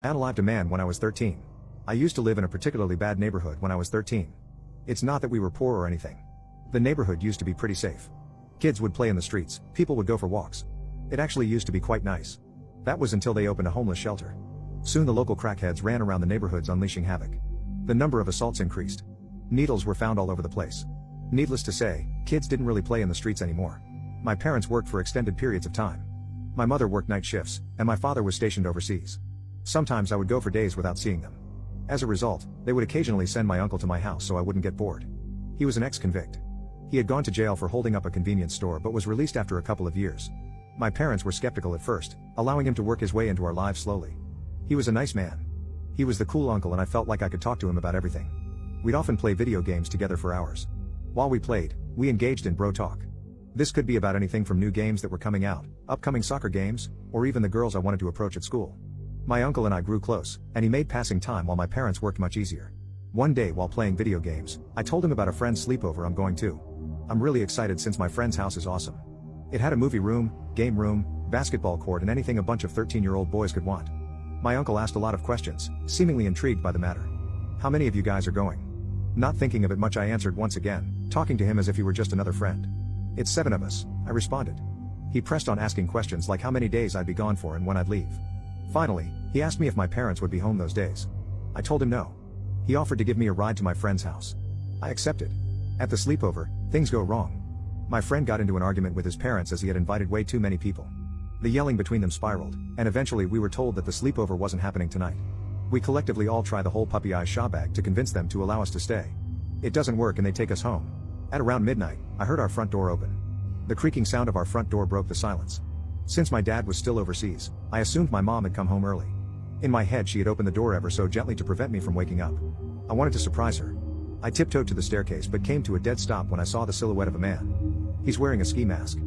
Unalived a man when I was 13. I used to live in a particularly bad neighborhood when I was 13. It's not that we were poor or anything. The neighborhood used to be pretty safe. Kids would play in the streets, people would go for walks. It actually used to be quite nice. That was until they opened a homeless shelter. Soon the local crackheads ran around the neighborhoods unleashing havoc. The number of assaults increased. Needles were found all over the place. Needless to say, kids didn't really play in the streets anymore. My parents worked for extended periods of time. My mother worked night shifts, and my father was stationed overseas. Sometimes I would go for days without seeing them. As a result, they would occasionally send my uncle to my house so I wouldn't get bored. He was an ex-convict. He had gone to jail for holding up a convenience store but was released after a couple of years. My parents were skeptical at first, allowing him to work his way into our lives slowly. He was a nice man. He was the cool uncle and I felt like I could talk to him about everything. We'd often play video games together for hours. While we played, we engaged in bro talk. This could be about anything from new games that were coming out, upcoming soccer games, or even the girls I wanted to approach at school. My uncle and I grew close, and he made passing time while my parents worked much easier. One day while playing video games, I told him about a friend's sleepover I'm going to. I'm really excited since my friend's house is awesome. It had a movie room, game room, basketball court and anything a bunch of 13-year-old boys could want. My uncle asked a lot of questions, seemingly intrigued by the matter. How many of you guys are going? Not thinking of it much I answered once again, talking to him as if he were just another friend. It's 7 of us, I responded. He pressed on asking questions like how many days I'd be gone for and when I'd leave. Finally, he asked me if my parents would be home those days. I told him no. He offered to give me a ride to my friend's house. I accepted. At the sleepover, things go wrong. My friend got into an argument with his parents as he had invited way too many people. The yelling between them spiraled, and eventually we were told that the sleepover wasn't happening tonight. We collectively all try the whole puppy eye shawbag to convince them to allow us to stay. It doesn't work and they take us home. At around midnight, I heard our front door open. The creaking sound of our front door broke the silence. Since my dad was still overseas, I assumed my mom had come home early. In my head she had opened the door ever so gently to prevent me from waking up. I wanted to surprise her. I tiptoed to the staircase but came to a dead stop when I saw the silhouette of a man. He's wearing a ski mask.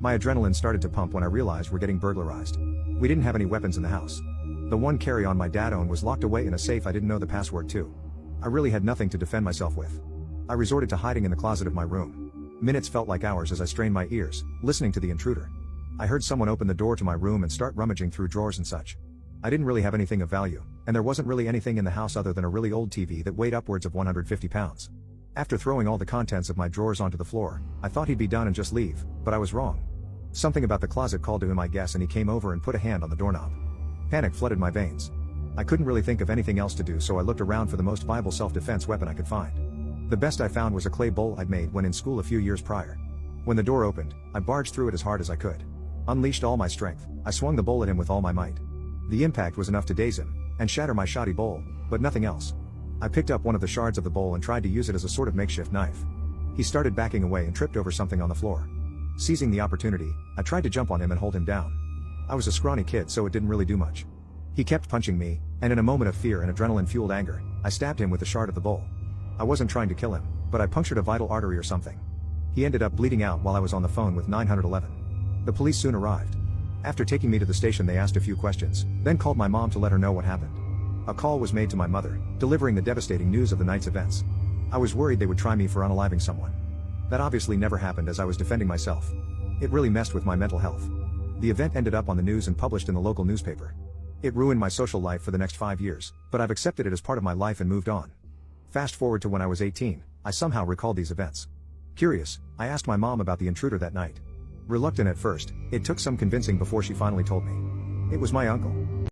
My adrenaline started to pump when I realized we're getting burglarized. We didn't have any weapons in the house. The one carry-on my dad owned was locked away in a safe I didn't know the password to. I really had nothing to defend myself with. I resorted to hiding in the closet of my room. Minutes felt like hours as I strained my ears, listening to the intruder. I heard someone open the door to my room and start rummaging through drawers and such. I didn't really have anything of value, and there wasn't really anything in the house other than a really old TV that weighed upwards of 150 pounds. After throwing all the contents of my drawers onto the floor, I thought he'd be done and just leave, but I was wrong. Something about the closet called to him I guess, and he came over and put a hand on the doorknob. Panic flooded my veins. I couldn't really think of anything else to do, so I looked around for the most viable self-defense weapon I could find. The best I found was a clay bowl I'd made when in school a few years prior. When the door opened, I barged through it as hard as I could. Unleashed all my strength, I swung the bowl at him with all my might. The impact was enough to daze him, and shatter my shoddy bowl, but nothing else. I picked up one of the shards of the bowl and tried to use it as a sort of makeshift knife. He started backing away and tripped over something on the floor. Seizing the opportunity, I tried to jump on him and hold him down. I was a scrawny kid so it didn't really do much. He kept punching me, and in a moment of fear and adrenaline-fueled anger, I stabbed him with a shard of the bowl. I wasn't trying to kill him, but I punctured a vital artery or something. He ended up bleeding out while I was on the phone with 911. The police soon arrived. After taking me to the station they asked a few questions, then called my mom to let her know what happened. A call was made to my mother, delivering the devastating news of the night's events. I was worried they would try me for unaliving someone. That obviously never happened as I was defending myself. It really messed with my mental health. The event ended up on the news and published in the local newspaper. It ruined my social life for the next 5 years, but I've accepted it as part of my life and moved on. Fast forward to when I was 18, I somehow recalled these events. Curious, I asked my mom about the intruder that night. Reluctant at first, it took some convincing before she finally told me. It was my uncle.